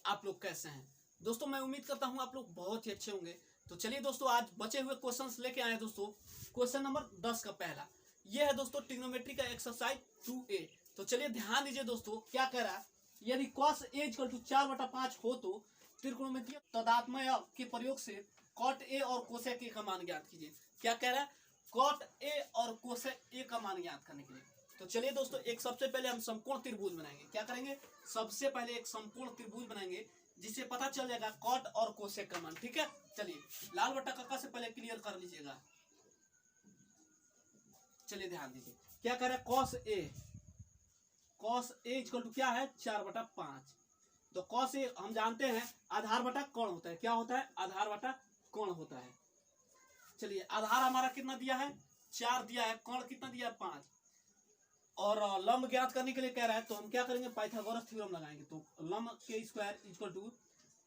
आप लोग कैसे हैं दोस्तों। मैं उम्मीद करता हूं आप लोग बहुत ही अच्छे होंगे। तो चलिए दोस्तों, आज बचे हुए क्वेश्चंस लेके आए हैं दोस्तों। क्वेश्चन नंबर 10 का पहला ये है दोस्तों, ट्रिग्नोमेट्री का एक्सरसाइज 2A। तो चलिए ध्यान दीजिए दोस्तों, क्या कह रहा है, यदि cos A = 4/5 हो तो त्रिकोणमितीय तादात्म्य के प्रयोग से cot A और cosec A का मान ज्ञात कीजिए। क्या कह रहा है, cot A और cosec A का मान ज्ञात करने के लिए। तो चलिए दोस्तों, एक सबसे पहले हम समकोण त्रिभुज बनाएंगे। क्या करेंगे, सबसे पहले एक समकोण त्रिभुज बनाएंगे जिससे पता चल जाएगा कॉट और कोसेक का मान। ठीक है, चलिए लाल बट्टा कक्का से पहले क्लियर कर लीजिएगा। चलिए ध्यान दीजिए, क्या कह रहा है, cos A = क्या है, 4/5। तो cos A हम जानते हैं आधार बटा कोण होता है। क्या होता है, आधार बटा कोण होता है। चलिए आधार हमारा कितना दिया है, 4 दिया है, कोण कितना दिया है, 5। और लंब ज्ञात करने के लिए कह रहा है, तो हम क्या करेंगे, पाइथागोरस थ्योरम लगाएंगे। तो लंब के स्क्वायर =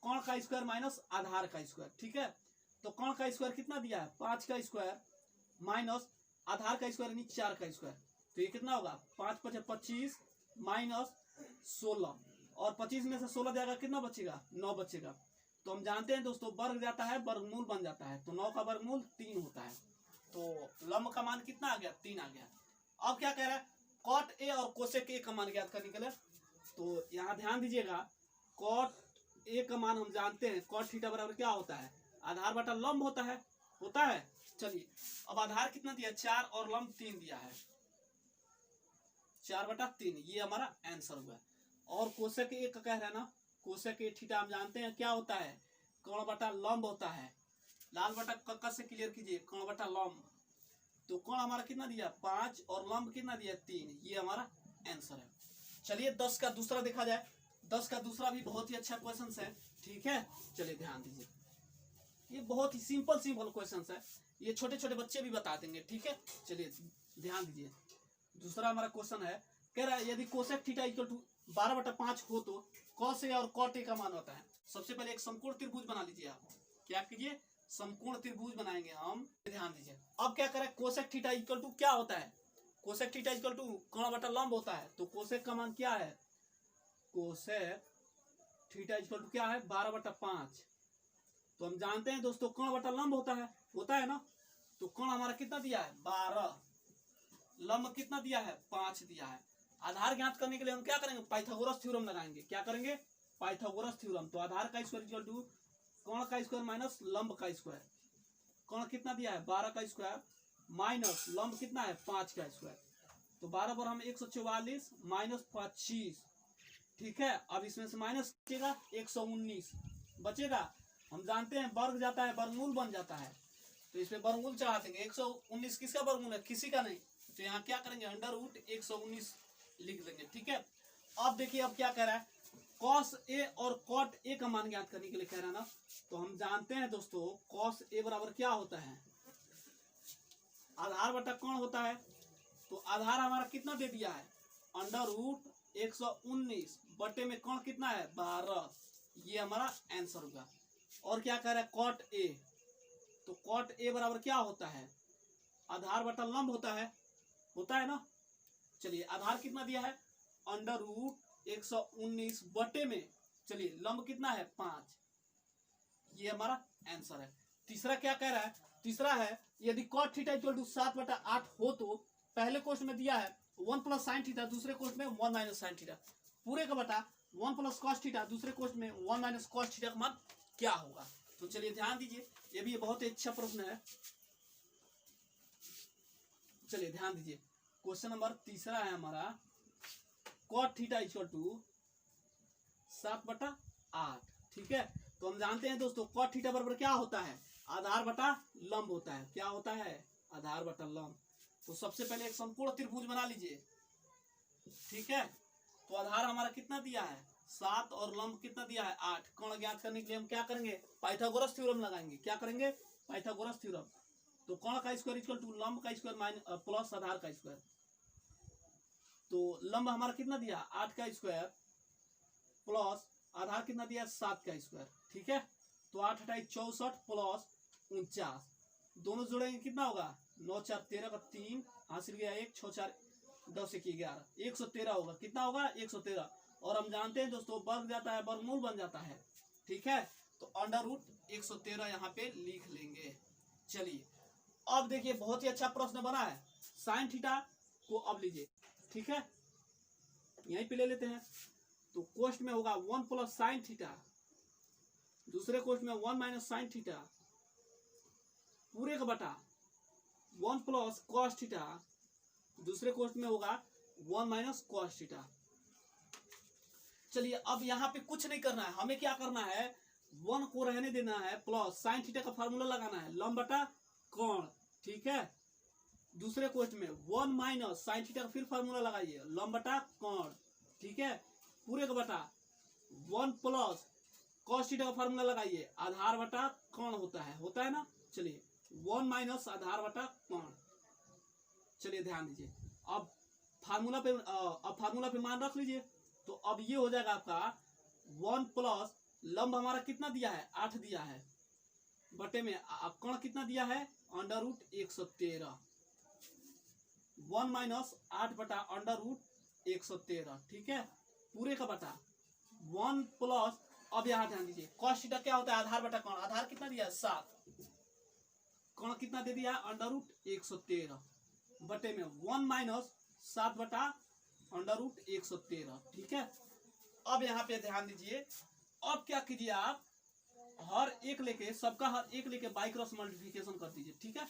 कोण का स्क्वायर माइनस आधार का स्क्वायर। ठीक है, तो कोण का स्क्वायर कितना दिया है, 5 का स्क्वायर माइनस आधार का स्क्वायर यानी 4 का स्क्वायर। तो ये कितना होगा, 5 × 25 माइनस 16, और 25 में से 16 जाएगा, कितना बचेगा, 9 बचेगा। तो हम जानते हैं दोस्तों, वर्ग जाता है वर्गमूल बन जाता है, तो 9 का वर्गमूल 3 होता है। तो लंब का मान कितना आ गया, 3 आ गया। अब क्या कह रहा है, cot A और cosec A का मान ज्ञात करने के लिए। तो यहाँ ध्यान दीजिएगा, cot A का मान हम जानते हैं, cot थीटा बराबर क्या होता है, आधार बटा लंब होता है। चलिए अब आधार कितना दिया, 4 और लंब 3 दिया है, 4/3, ये हमारा आंसर हुआ। और कोसेक A का कह रहा है ना, कोसेक A थीटा हम जानते हैं क्या होता है, कोण बटा लंब होता है। लाल बटा कक्का से क्लियर कीजिए, कोण बटा लंब। तो कोण हमारा कितना दिया, 5, और लंब कितना दिया, 3। ये हमारा आंसर है। चलिए 10 का दूसरा देखा जाए। 10 का दूसरा भी बहुत ही अच्छा क्वेश्चन है। ठीक है, चलिए ध्यान दीजिए, ये बहुत ही सिंपल क्वेश्चन है, ये छोटे छोटे बच्चे भी बता देंगे। ठीक है, चलिए ध्यान दीजिए। दूसरा हमारा क्वेश्चन है, कह रहा है यदि कोसेक थीटा = 12/5 हो तो cos A और cot A का मान होता है। सबसे पहले एक समकोण त्रिभुज बना लीजिए। आप क्या कीजिए, समकोण त्रिभुज बनाएंगे हम। ध्यान दीजिए, अब क्या करें, कोसेक थीटा = क्या होता है, कोसेक थीटा = कोण बटा लंब होता है। तो कोसेक का मान क्या है, कोसेक थीटा = क्या है, 12/5। तो हम जानते हैं दोस्तों, कोण बटा लंब होता है ना। तो कोण हमारा कितना दिया है, 12, लंब कितना दिया है, 5 दिया है। आधार ज्ञात करने के लिए हम क्या करेंगे, पाइथागोरस थ्योरम लगाएंगे। क्या करेंगे, पाइथागोरस थ्योरम। तो आधार का स्क्वायर = कोण का स्क्वायर माइनस लंब का स्क्वायर। कोण कितना दिया है, 12 का स्क्वायर माइनस लंब कितना है, 5 का स्क्वायर। तो 12 पर हम 144 माइनस 25। ठीक है, अब इसमें से माइनस बचेगा, 119 बचेगा। हम जानते हैं वर्ग जाता है वर्गमूल बन जाता है, तो इसमें वर्गमूल चढ़ा देंगे। 119 किसका वर्गमूल है, किसी का नहीं। तो यहाँ क्या करेंगे, √119 लिख देंगे। ठीक है, अब देखिए, अब क्या कह रहा है, cos A और cot A का मान ज्ञात करने के लिए कह रहा है ना। तो हम जानते हैं दोस्तों, cos A बराबर क्या होता है, आधार बटा कोण होता है। तो आधार हमारा कितना दे दिया है, √119 बटे में कोण कितना है, 12। ये हमारा आंसर होगा। और क्या कह रहा है, cot A। तो cot A बराबर क्या होता है, आधार बटा लंब होता है ना। चलिए आधार कितना दिया है, √119 बटे में, चलिए लंब कितना है, 5। ये हमारा आंसर है। तीसरा क्या कह रहा है, तीसरा है, यदि cot थीटा = 7/8 हो तो पहले क्वेश्चन में दिया है 1 + sin थीटा, दूसरे क्वेश्चन में 1 - sin थीटा, पूरे का बटा 1 + cos थीटा, दूसरे क्वेश्चन में 1 - cos थीटा का मान क्या होगा। तो चलिए ध्यान दीजिए, ये भी बहुत ही अच्छा प्रश्न है। चलिए ध्यान दीजिए, क्वेश्चन नंबर तीसरा है हमारा, cot थीटा = 7/8। ठीक है, तो हम जानते हैं दोस्तों, cot थीटा बराबर क्या होता है, आधार बटा लंब होता है। क्या होता है, आधार बटा लंब। तो सबसे पहले एक समकोण त्रिभुज बना लीजिए। ठीक है, तो आधार हमारा कितना दिया है, 7, और लंब कितना दिया है, 8। कोण ज्ञात करने के लिए हम क्या करेंगे, पाइथागोरस थ्योरम लगाएंगे। क्या करेंगे, पाइथागोरस थ्योरम। तो कोण का स्क्वायर = लंब का स्क्वायर माइनस प्लस आधार का स्क्वायर। तो लंब हमारा कितना दिया, 8 का स्क्वायर प्लस आधार कितना दिया, 7 का स्क्वायर। ठीक है, तो 8 × 64 प्लस 49, दोनों जोड़ेंगे कितना होगा, 9 × 4 = 13 का 3 हासिल गया 1, 6 × 4 = 10 = 11, 113 होगा। कितना होगा, 113। और हम जानते हैं दोस्तों वर्ग जाता है वर्गमूल बन जाता है। ठीक है, तो अंडर रूट 113 यहाँ पे लिख लेंगे। चलिए अब देखिए बहुत ही अच्छा प्रश्न बना है। साइन थीटा को अब लीजिए, ठीक है, यहीं पे ले लेते हैं। तो कोष्ट में होगा 1 प्लस साइन थीटा, दूसरे कोष्ट में 1 माइनस साइन थीटा पूरे का बटा 1 प्लस कॉस थीटा, दूसरे कोष्ट में होगा 1 माइनस कॉस थीटा। चलिए अब यहाँ पे कुछ नहीं करना है, हमें क्या करना है, 1 को रहने देना है प्लस साइन थीटा का फार्मूला लगाना है लंब बटा कोण। ठीक है, दूसरे क्वेश्चन में 1 माइनस साइन थीटा का फिर फार्मूला लगाइए लंब बटा कोण। ठीक है, पूरे का बटा 1 प्लस कॉस थीटा का फार्मूला लगाइए आधार बटा कोण होता है ना। चलिए 1 माइनस आधार बटा कोण। चलिए ध्यान दीजिए, अब फार्मूला पे मान रख लीजिए। तो अब ये हो जाएगा आपका 1 प्लस लंब हमारा कितना दिया है 8 दिया है, बटे में कोण कितना दिया है अंडर रूट 113, 1 माइनस 8 बटा अंडर रूट 113। ठीक है, पूरे का बटा 1 प्लस, अब यहाँ ध्यान दीजिए कॉस थीटा क्या होता है आधार बटा कोण, आधार कितना दिया है 7, कोण कितना दे दिया है अंडर रूट 113 बटे में 1 माइनस 7 बटा अंडर रूट 113। ठीक है, अब यहाँ पे ध्यान दीजिए, अब क्या कीजिए आप हर एक लेके सबका हर एक लेके बाई क्रॉस मल्टीप्लिकेशन कर दीजिए। ठीक है,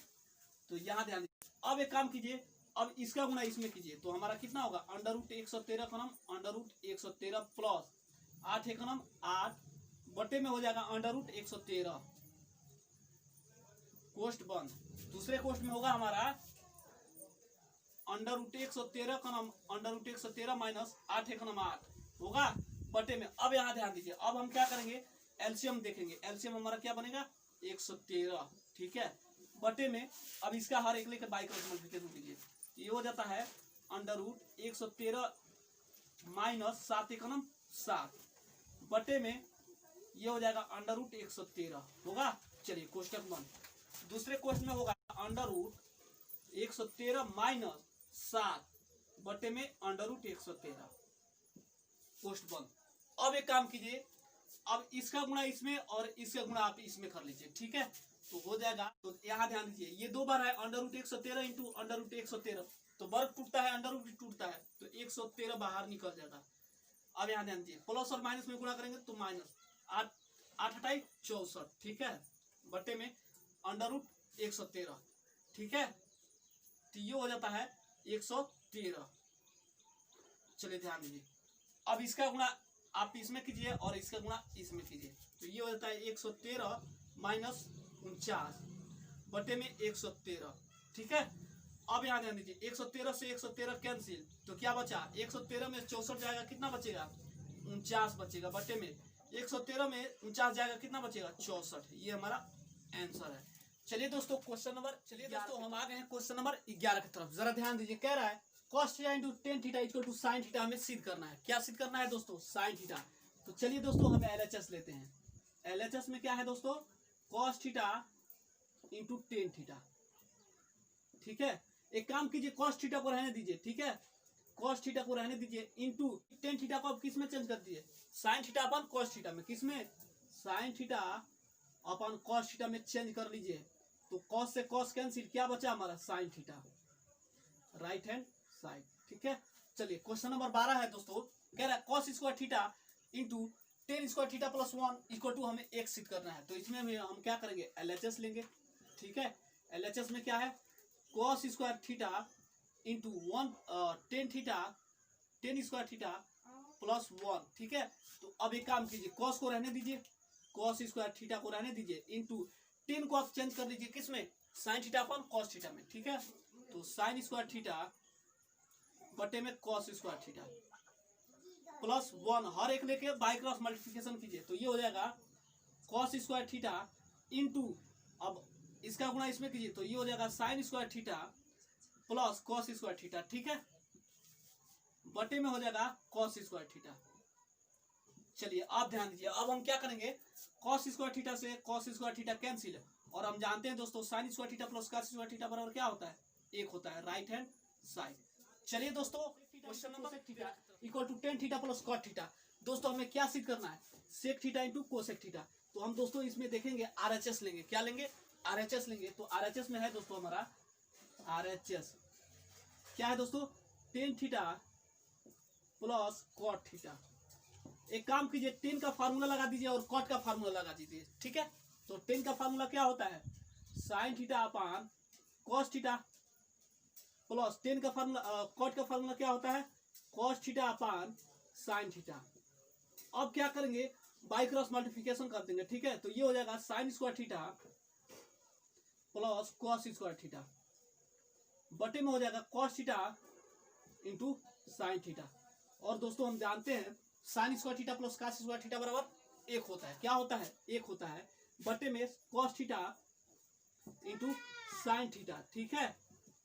तो यहाँ ध्यान दीजिए, अब एक काम कीजिए, अब इसका गुना इसमें कीजिए तो हमारा कितना होगा अंडर रूट 113 का नाम अंडर रूट 113 प्लस 8 एक नाम 8 बटे में हो जाएगा अंडर रूट 113 कोष्ट बंद। दूसरे कोष्ट में होगा हमारा अंडर रूट 113 का नाम अंडर रूट 113 माइनस 8 एक नाम 8 होगा बटे में। अब यहाँ ध्यान दीजिए, अब हम क्या करेंगे एलसीएम देखेंगे, एलसीएम हमारा क्या बनेगा 113। ठीक है, बटे में अब इसका हर एक लेके बाई क्रॉस मल्टीप्लिकेशन कीजिए, ये हो जाता है अंडर रूट 113 माइनस 7 एक नाम 7 बटे में ये हो जाएगा अंडर रूट 113 होगा। चलिए क्वेश्चन बंद। दूसरे क्वेश्चन में होगा अंडर रूट 113 माइनस 7 बटे में अंडर रूट 113 कोष्ट बंद। अब एक काम कीजिए, अब इसका गुणा इसमें और इसका गुणा आप इसमें कर लीजिए। ठीक है, तो हो जाएगा, तो यहाँ ध्यान दीजिए ये दो बार है under root 113 into under root 113, तो वर्ग टूटता है अंडर रूट टूटता है तो 113 बाहर निकल जाएगा। अब यहाँ ध्यान दीजिए प्लस और माइनस में गुणा करेंगे तो माइनस 8 8 64। ठीक है, बटे में अंडर रूट 113। ठीक है, तो ये हो जाता है 113। चलिए ध्यान दीजिए, अब इसका गुणा आप इसमें कीजिए और इसका गुणा इसमें कीजिए तो ये हो जाता है 113 माइनस 49 बटे में 113। ठीक है, अब यहाँ ध्यान दीजिए 113 से 113 कैंसिल तो क्या बचा 113 में 64 जाएगा कितना बचेगा 49 बचेगा बटे में 113 में 49 जाएगा कितना बचेगा 64। ये हमारा आंसर है। चलिए दोस्तों हम आ गए हैं क्वेश्चन नंबर 11 की तरफ। जरा ध्यान दीजिए, कह रहा है cos theta into tan theta equal to sine theta हमें सिद्ध करना है। क्या सिद्ध करना है दोस्तों साइन थीटा। तो चलिए दोस्तों हम एलएचएस लेते हैं। एलएचएस में क्या है दोस्तों cos theta into tan theta. ठीक है, एक काम कीजिए cos थीटा को रहने दीजिए। ठीक है, cos थीटा को रहने दीजिए इंटू टेन थीटा को आप किस में चेंज कर दीजिए साइन थीटा अपन cos थीटा में, किस में साइन थीटा अपन cos थीटा में चेंज कर लीजिए तो cos से cos कैंसिल, क्या बचा हमारा sine theta right hand side. ठीक है, चलिए क्वेश्चन नंबर 12 है दोस्तों, कह रहा है cos square theta into tan square theta plus 1 equal to हमें एक सिद्ध करना है। तो इसमें हम क्या करेंगे एलएचएस लेंगे। ठीक है, एलएचएस में क्या है cos square theta into 1 tan theta tan square theta plus 1। ठीक है, तो अब एक काम कीजिए cos को रहने दीजिए, cos स्क्वायर थीटा को रहने दीजिए इंटू टेन को आप चेंज कर लीजिए किसमें साइन थीटा अपन cos थीटा में। ठीक है, तो साइन स्क्वायर थीटा बटे में cos स्क्वायर थीटा प्लस 1 हर एक लेके बाई क्रॉस मल्टीप्लिकेशन कीजिए तो ये हो जाएगा cos स्क्वायर थीटा इंटू, अब इसका गुणा इसमें कीजिए तो ये हो जाएगा sine square theta plus cos square theta. ठीक है, बटे में हो जाएगा cos स्क्वायर थीटा। चलिए आप ध्यान दीजिए, अब हम क्या करेंगे cos स्क्वायर थीटा से cos स्क्वायर थीटा कैंसिल, और हम जानते हैं दोस्तों sine square theta plus cos square theta बराबर क्या होता है एक होता है राइट हैंड साइड। चलिए दोस्तों question number equal to tan theta plus cot theta. दोस्तों हमें क्या सिद्ध करना है, sec theta into cosec theta. तो हम दोस्तों इसमें देखेंगे आरएचएस लेंगे, क्या लेंगे, आरएचएस लेंगे। तो आरएचएस में है दोस्तों हमारा आरएचएस क्या है दोस्तों, tan theta plus cot theta. एक काम कीजिए, टेन का फार्मूला लगा दीजिए और कॉट का फार्मूला लगा दीजिए, ठीक है। तो टेन का फार्मूला क्या होता है, sine theta upon cos theta plus ten का फार्मूला, कॉट का फार्मूला क्या होता है, cos theta upon sine theta. अब क्या करेंगे, बाई क्रॉस मल्टीप्लिकेशन कर देंगे, ठीक है। तो ये हो जाएगा sine square theta plus cos square theta बटे में हो जाएगा cos theta into sine theta. और दोस्तों हम जानते हैं sine square theta plus cos square theta बराबर एक होता है, क्या होता है, एक होता है, बटे में cos theta into sine theta, ठीक है।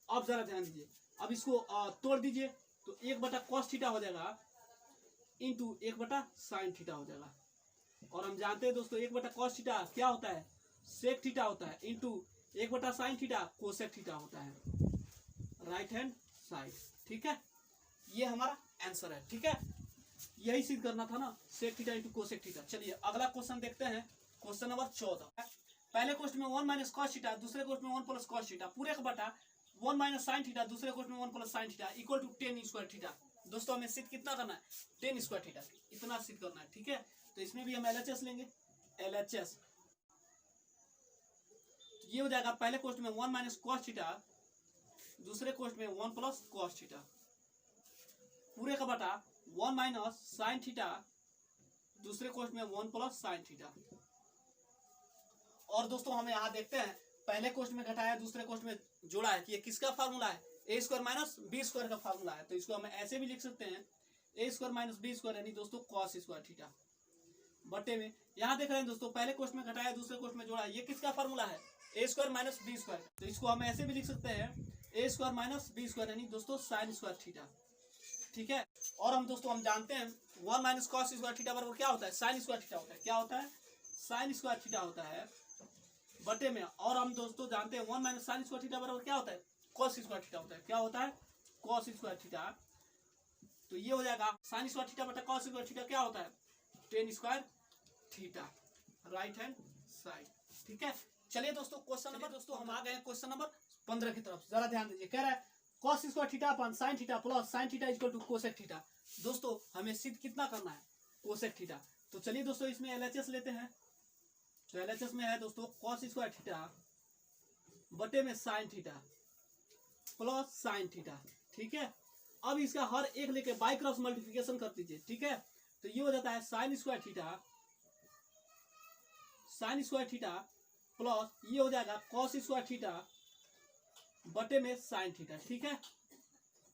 अब जरा ध्यान दीजिए, अब इसको तोड़ दीजिए, तो एक बटा कॉस थीटा हो जाएगा इंटू एक बटा साइन थीटा हो जाएगा। और हम जानते हैं दोस्तों एक बटा कॉस थीटा क्या होता है, सेक थीटा होता है, इंटू एक बटा साइन थीटा कोसेक थीटा होता है, राइट हैंड साइड, ठीक है। ये हमारा आंसर है, ठीक है। यही सिद्ध करना था ना, sec theta into cosec theta. चलिए अगला क्वेश्चन देखते हैं, क्वेश्चन नंबर 14। पहले क्वेश्चन में 1 माइनस कॉस थीटा, दूसरे क्वेश्चन में 1 प्लस कॉस थीटा, पूरे का बटा 1 माइनस साइन थीटा, दूसरे क्वेश्चन में 1 plus sine theta equal to 10 square theta. दोस्तों हमें सिद्ध कितना करना है, 10 स्क्वायर थीटा, इतना सिद्ध करना है, ठीक है। तो इसमें भी हम एलएचएस लेंगे, एलएचएस ये हो जाएगा, पहले क्वेश्चन में 1 माइनस कॉस थीटा, दूसरे क्वेश्चन में 1 प्लस कॉस थीटा, पूरे का बटा 1 माइनस साइन थीटा, दूसरे क्वेश्चन में 1 प्लस साइन थीटा। और दोस्तों हमें यहाँ देखते हैं, पहले क्वेश्चन में घटाया, दूसरे क्वेश्चन में जोड़ा है, कि ये किसका फार्मूला है, ए स्क्वायर माइनस बी स्क्वायर का फार्मूला है। तो इसको हम ऐसे भी लिख सकते हैं, ए स्क्वायर माइनस बी स्क्वायर यानी दोस्तों कॉस स्क्वायर थीटा बटे में, यहाँ देख रहे हैं दोस्तों पहले क्वेश्चन में घटाया, दूसरे क्वेश्चन में जोड़ा, ये किसका फार्मूला है, ए स्क्वायर माइनस बी स्क्वायर। तो इसको हम ऐसे भी लिख सकते हैं, ए स्क्वायर माइनस बी स्क्वायर यानी दोस्तों साइन स्क्वायर थीटा, ठीक है। और हम दोस्तों हम जानते हैं 1 माइनस कॉस स्क्वायर थीटा बराबर क्या होता है, साइन स्क्वायर थीटा होता है, क्या होता है, साइन स्क्वायर थीटा होता है बटे में। और हम दोस्तों जानते हैं 1 माइनस साइन स्क्वायर थीटा बराबर क्या होता है, कॉस स्क्वायर थीटा होता है, क्या होता है, कॉस स्क्वायर थीटा। तो ये हो जाएगा साइन स्क्वायर थीटा बटा कॉस स्क्वायर थीटा क्या होता है, 10 square theta, right hand side, ठीक है। चलिए दोस्तों क्वेश्चन नंबर, दोस्तों हम आ गए क्वेश्चन नंबर 15 की तरफ, जरा ध्यान दीजिए। कह रहा है cos square theta upon sine theta plus sine theta equal to cosec theta. दोस्तों हमें सिद्ध कितना करना है, कोसेक थीटा। तो चलिए दोस्तों इसमें एलएचएस लेते हैं। तो एलएचएस में है दोस्तों कॉस स्क्वायर थीटा बटे में sign theta plus sine theta, ठीक है। अब इसका हर एक लेके बाई क्रॉस मल्टीप्लिकेशन कर दीजिए, ठीक है। तो ये हो जाता है साइन स्क्वायर थीटा प्लस ये हो जाएगा कॉस स्क्वायर थीटा बटे में साइन थीटा, ठीक है।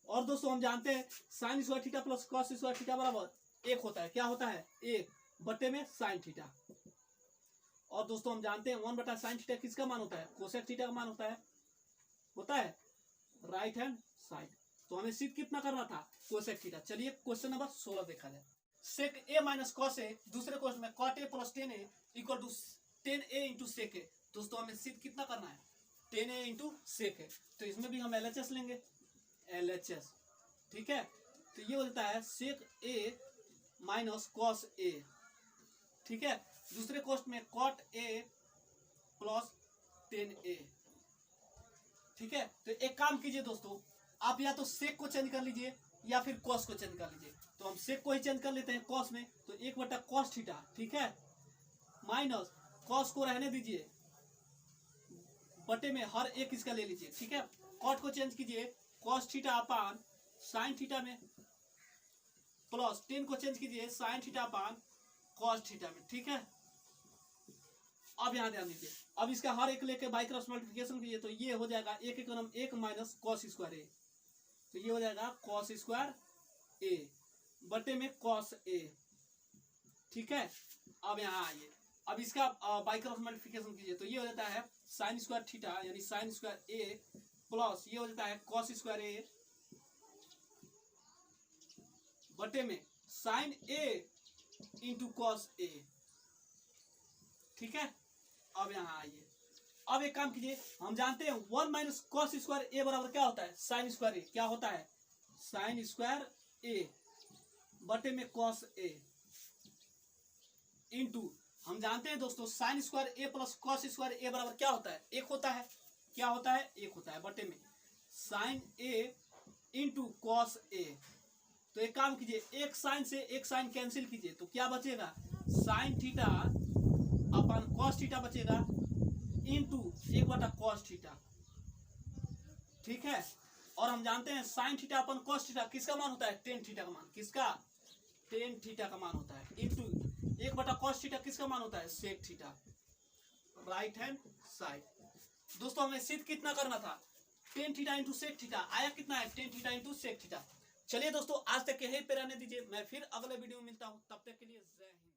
और दोस्तों हम जानते हैं sine square theta plus cos square theta बराबर एक होता है, क्या होता है, एक बटे में साइन थीटा। और दोस्तों हम जानते हैं 1 बटा साइन थीटा किसका मान होता है, कोसेक थीटा का मान होता है राइट हैंड साइड। तो हमें सिद्ध कितना करना था, कोसेक थीटा। चलिए क्वेश्चन नंबर 16 देखा जाए। सेक ए माइनस कॉस ए, दूसरे क्वेश्चन में cot A plus 10a equal to 10a into sec A. दोस्तों हमें सिद्ध कितना करना है, 10a इंटू सेक ए। तो इसमें भी हम एलएचएस लेंगे, एलएचएस, ठीक है। तो ये हो जाता है सेक ए माइनस कॉस ए, ठीक है। दूसरे क्वेश्चन में कॉट ए प्लस 10a, ठीक है। तो एक काम कीजिए दोस्तों, आप या तो सेक को चेंज कर लीजिए या फिर कॉस को चेंज कर लीजिए। तो हम सेक को ही चेंज कर लेते हैं कॉस में, तो 1 बटा कॉस थीटा, ठीक है, माइनस कॉस को रहने दीजिए बटे में हर एक इसका ले लीजिए, ठीक है। कॉट को चेंज कीजिए cos theta upon sine theta में, प्लस 10 को चेंज कीजिए sine theta upon cos theta में, ठीक है। अब यहाँ ध्यान दीजिए, अब इसका हर एक लेके बाई क्रॉस मल्टीप्लिकेशन कीजिए, तो ये हो जाएगा एक एक नंबर 1 माइनस कॉस स्क्वायर ए। तो ये हो जाएगा कॉस स्क्वायर ए बटे में कॉस ए, ठीक है। अब यहाँ आइए, अब इसका बाई क्रॉस मल्टीप्लिकेशन कीजिए, तो ये हो जाता है साइन स्क्वायर थीटा यानी साइन स्क्वायर ए प्लस ये हो जाता है कॉस स्क्वायर ए बटे में sign A into cos A, ठीक है। अब यहाँ आइए, अब एक काम कीजिए, हम जानते हैं 1 माइनस कॉस स्क्वायर ए बराबर क्या होता है, साइन स्क्वायर ए, क्या होता है, साइन स्क्वायर ए बटे में कॉस ए इंटू, हम जानते हैं दोस्तों साइन स्क्वायर ए प्लस कॉस स्क्वायर ए बराबर क्या होता है, एक होता है, क्या होता है, एक होता है, बटे में sign A into cos A. तो एक काम कीजिए, एक साइन से एक साइन कैंसिल कीजिए, तो क्या बचेगा, साइन थीटा अपन कॉस थीटा बचेगा इंटू 1/cos थीटा, ठीक है। और हम जानते हैं साइन थीटा अपन कॉस थीटा किसका मान होता है, टेन थीटा का मान, किसका, टेन थीटा का मान होता है, इंटू 1/cos थीटा किसका मान होता है, sec theta, right hand side. दोस्तों हमें सिद्ध कितना करना था, tan theta into sec theta, आया कितना है, tan theta into sec theta. चलिए दोस्तों आज तक यही पे रहने दीजिए, मैं फिर अगले वीडियो में मिलता हूँ, तब तक के लिए जय हिंद।